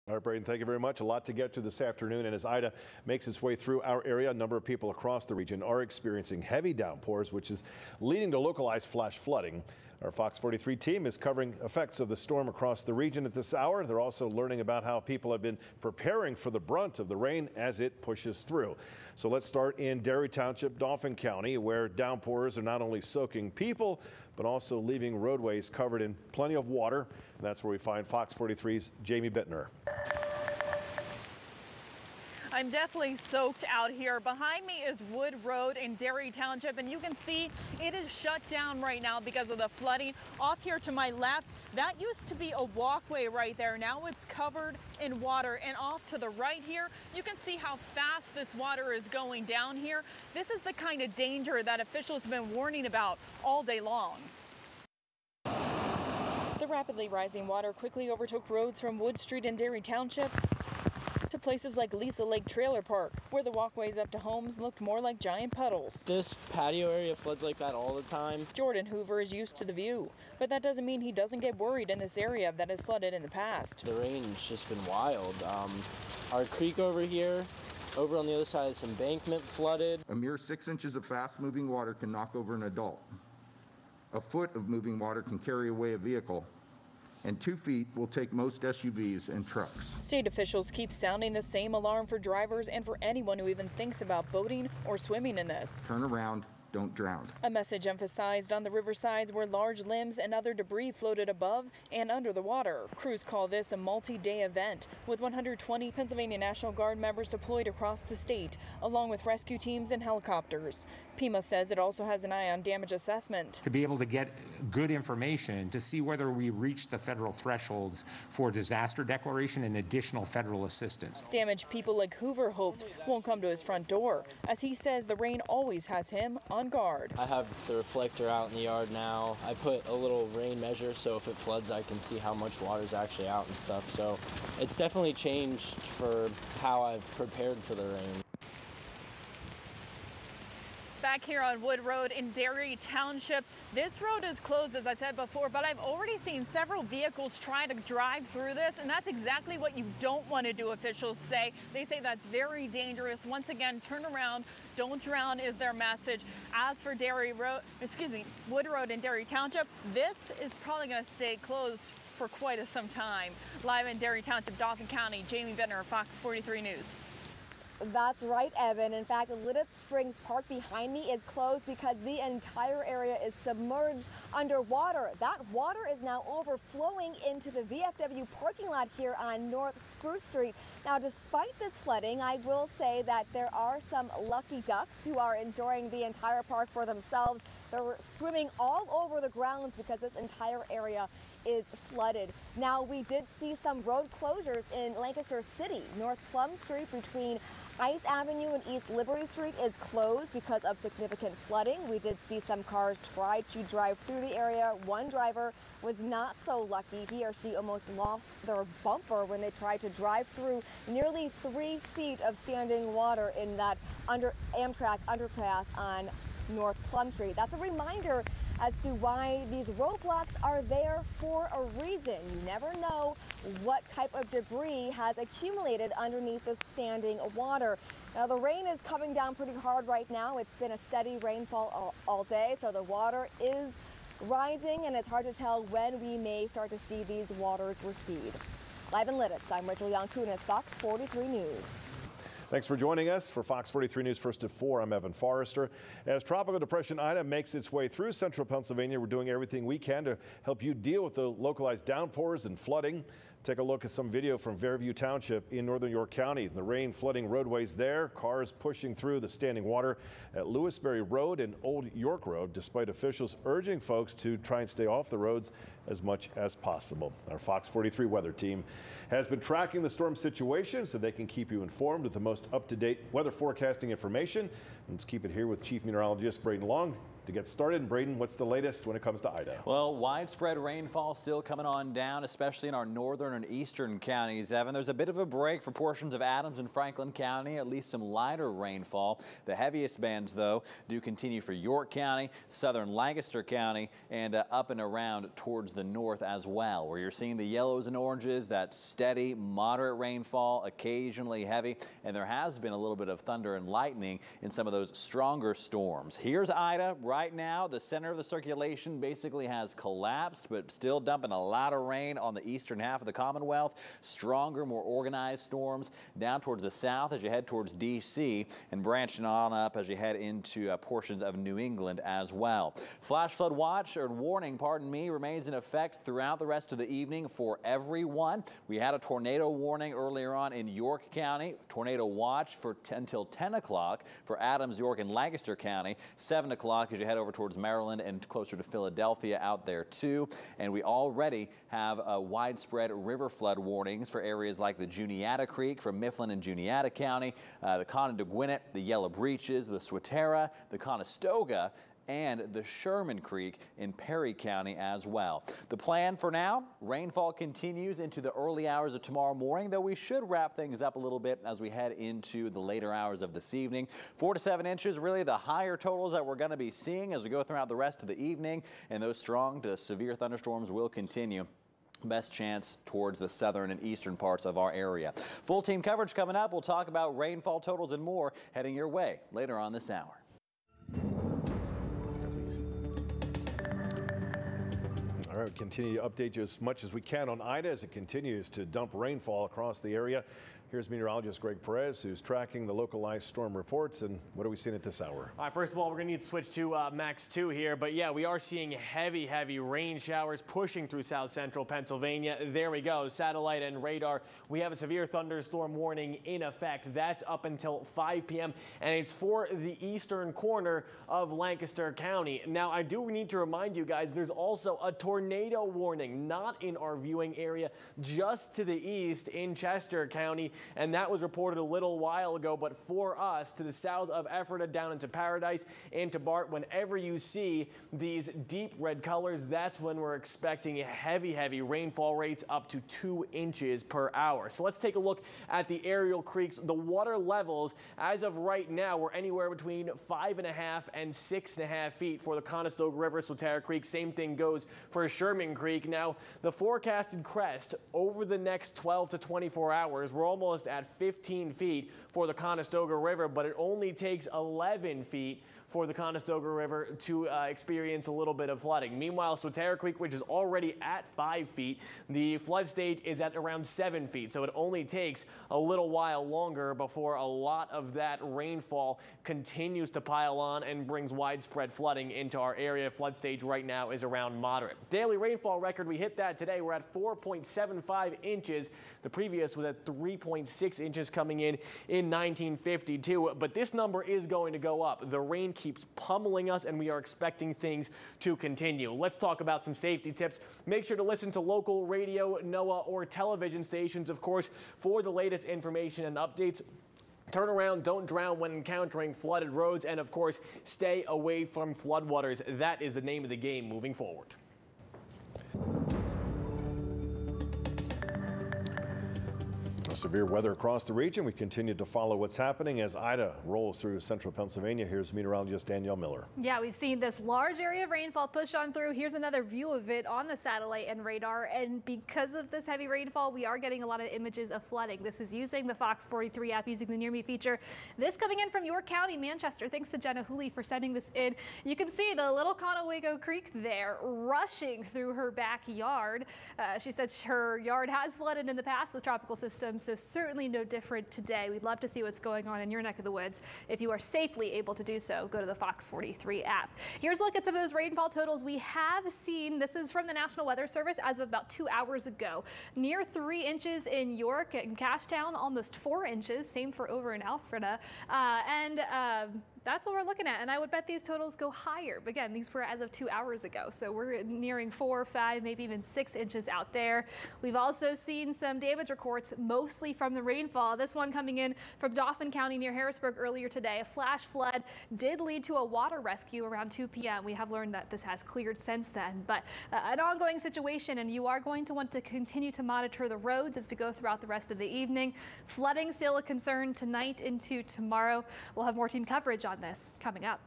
All right, Braden, thank you very much. A lot to get to this afternoon. And as Ida makes its way through our area, a number of people across the region are experiencing heavy downpours, which is leading to localized flash flooding. Our Fox 43 team is covering effects of the storm across the region at this hour. They're also learning about how people have been preparing for the brunt of the rain as it pushes through. So let's start in Derry Township, Dauphin County, where downpours are not only soaking people, but also leaving roadways covered in plenty of water. And that's where we find Fox 43's Jamie Bittner. I'm definitely soaked out here. Behind me is Wood Road in Derry Township, and you can see it is shut down right now because of the flooding. Off here to my left, that used to be a walkway right there. Now it's covered in water. And off to the right here, you can see how fast this water is going down here. This is the kind of danger that officials have been warning about all day long. The rapidly rising water quickly overtook roads from Wood Street in Derry Township to places like Lisa Lake Trailer Park, where the walkways up to homes looked more like giant puddles. This patio area floods like that all the time. Jordan Hoover is used to the view, but that doesn't mean he doesn't get worried in this area that has flooded in the past. The rain's just been wild. Our creek over here, over on the other side, this embankment flooded. A mere 6 inches of fast-moving water can knock over an adult. A foot of moving water can carry away a vehicle, and 2 feet will take most SUVs and trucks. State officials keep sounding the same alarm for drivers and for anyone who even thinks about boating or swimming in this. Turn around. Don't drown. A message emphasized on the riversides where large limbs and other debris floated above and under the water. Crews call this a multi-day event, with 120 Pennsylvania National Guard members deployed across the state, along with rescue teams and helicopters. Pima says it also has an eye on damage assessment. To be able to get good information to see whether we reach the federal thresholds for disaster declaration and additional federal assistance. Damaged people like Hoover hopes won't come to his front door, as he says the rain always has him on guard. I have the reflector out in the yard now. I put a little rain measure so if it floods I can see how much water is actually out and stuff. So it's definitely changed for how I've prepared for the rain. Back here on Wood Road in Derry Township, this road is closed, as I said before, but I've already seen several vehicles try to drive through this, and that's exactly what you don't want to do, officials say. They say that's very dangerous. Once again, turn around, don't drown is their message. As for Wood Road in Derry Township, this is probably going to stay closed for quite some time. Live in Derry Township, Dauphin County, Jamie Bittner, Fox 43 News. That's right, Evan. In fact, Lititz Springs Park behind me is closed because the entire area is submerged underwater. That water is now overflowing into the VFW parking lot here on North Spruce Street. Now, despite this flooding, I will say that there are some lucky ducks who are enjoying the entire park for themselves. They're swimming all over the grounds because this entire area is flooded. Now, we did see some road closures in Lancaster City. North Plum Street between Ice Avenue and East Liberty Street is closed because of significant flooding. We did see some cars try to drive through the area. One driver was not so lucky. He or she almost lost their bumper when they tried to drive through nearly 3 feet of standing water in that Amtrak underpass on North Plum Street. That's a reminder as to why these roadblocks are there for a reason. You never know what type of debris has accumulated underneath the standing water. Now, the rain is coming down pretty hard right now. It's been a steady rainfall all day, so the water is rising, and it's hard to tell when we may start to see these waters recede. Live in Lititz, I'm Rachel Yankunis, Fox 43 News. Thanks for joining us. For Fox 43 News First at 4, I'm Evan Forrester. As Tropical Depression Ida makes its way through central Pennsylvania, we're doing everything we can to help you deal with the localized downpours and flooding. Take a look at some video from Fairview Township in northern York County. The rain flooding roadways there, cars pushing through the standing water at Lewisberry Road and Old York Road, despite officials urging folks to try and stay off the roads as much as possible. Our Fox 43 weather team has been tracking the storm situation so they can keep you informed with the most up-to-date weather forecasting information. Let's keep it here with Chief Meteorologist Braden Long. To get started, and Braden, what's the latest when it comes to Ida? Well, widespread rainfall still coming on down, especially in our northern and eastern counties, Evan. There's a bit of a break for portions of Adams and Franklin County, at least some lighter rainfall. The heaviest bands, though, do continue for York County, southern Lancaster County, and up and around towards the north as well, where you're seeing the yellows and oranges, that steady, moderate rainfall, occasionally heavy, and there has been a little bit of thunder and lightning in some of those stronger storms. Here's Ida. Right now, the center of the circulation basically has collapsed, but still dumping a lot of rain on the eastern half of the Commonwealth. Stronger, more organized storms down towards the south as you head towards D.C. and branching on up as you head into portions of New England as well. Flash flood watch, or warning, pardon me, remains in effect throughout the rest of the evening for everyone. We had a tornado warning earlier on in York County. Tornado watch for until 10 o'clock for Adams, York, and Lancaster County. 7 o'clock as you head over towards Maryland and closer to Philadelphia out there too. And we already have widespread river flood warnings for areas like the Juniata Creek from Mifflin and Juniata County, the Conneauga, the Yellow Breeches, the Swatara, the Conestoga, and the Sherman Creek in Perry County as well. The plan for now, rainfall continues into the early hours of tomorrow morning, though we should wrap things up a little bit as we head into the later hours of this evening. 4 to 7 inches, really the higher totals that we're going to be seeing as we go throughout the rest of the evening, and those strong to severe thunderstorms will continue. Best chance towards the southern and eastern parts of our area. Full team coverage coming up. We'll talk about rainfall totals and more heading your way later on this hour. All right, continue to update you as much as we can on Ida as it continues to dump rainfall across the area. Here's meteorologist Greg Perez, who's tracking the localized storm reports. And what are we seeing at this hour? All right, first of all, we're going to need to switch to Max 2 here. But yeah, we are seeing heavy rain showers pushing through south central Pennsylvania. There we go, satellite and radar. We have a severe thunderstorm warning in effect. That's up until 5 p.m. and it's for the eastern corner of Lancaster County. Now, I do need to remind you guys, there's also a tornado warning, not in our viewing area, just to the east in Chester County. And that was reported a little while ago, but for us to the south of Ephrata down into Paradise, into Bart, whenever you see these deep red colors, that's when we're expecting heavy rainfall rates up to 2 inches per hour. So let's take a look at the aerial creeks. The water levels as of right now were anywhere between 5.5 and 6.5 feet for the Conestoga River, Swatara Creek. Same thing goes for Sherman Creek. Now, the forecasted crest over the next 12 to 24 hours, we're almost at 15 feet for the Conestoga River, but it only takes 11 feet for the Conestoga River to experience a little bit of flooding. Meanwhile, Swatara Creek, which is already at 5 feet, the flood stage is at around 7 feet. So it only takes a little while longer before a lot of that rainfall continues to pile on and brings widespread flooding into our area. Flood stage right now is around moderate. Daily rainfall record, we hit that today. We're at 4.75 inches. The previous was at 3.6 inches coming in 1952. But this number is going to go up. The rain keeps pummeling us, and we are expecting things to continue. Let's talk about some safety tips. Make sure to listen to local radio, NOAA, or television stations, of course, for the latest information and updates. Turn around, don't drown when encountering flooded roads, and of course, stay away from floodwaters. That is the name of the game moving forward. Severe weather across the region. We continue to follow what's happening as Ida rolls through central Pennsylvania. Here's meteorologist Danielle Miller. Yeah, we've seen this large area of rainfall push on through. Here's another view of it on the satellite and radar. And because of this heavy rainfall, we are getting a lot of images of flooding. This is using the Fox 43 app, using the Near Me feature. This coming in from York County, Manchester. Thanks to Jenna Hooley for sending this in. You can see the little Coneauga Creek there rushing through her backyard. She said her yard has flooded in the past with tropical systems, so certainly no different today. We'd love to see what's going on in your neck of the woods. If you are safely able to do so, go to the Fox 43 app. Here's a look at some of those rainfall totals we have seen. This is from the National Weather Service as of about 2 hours ago. Near 3 inches in York and Cashtown, almost 4 inches. Same for over in Ephrata. That's what we're looking at, and I would bet these totals go higher. But again, these were as of 2 hours ago, so we're nearing 4, 5, maybe even 6 inches out there. We've also seen some damage reports, mostly from the rainfall. This one coming in from Dauphin County near Harrisburg earlier today. A flash flood did lead to a water rescue around 2 p.m. We have learned that this has cleared since then, but an ongoing situation, and you are going to want to continue to monitor the roads as we go throughout the rest of the evening. Flooding still a concern tonight into tomorrow. We'll have more team coverage on this coming up.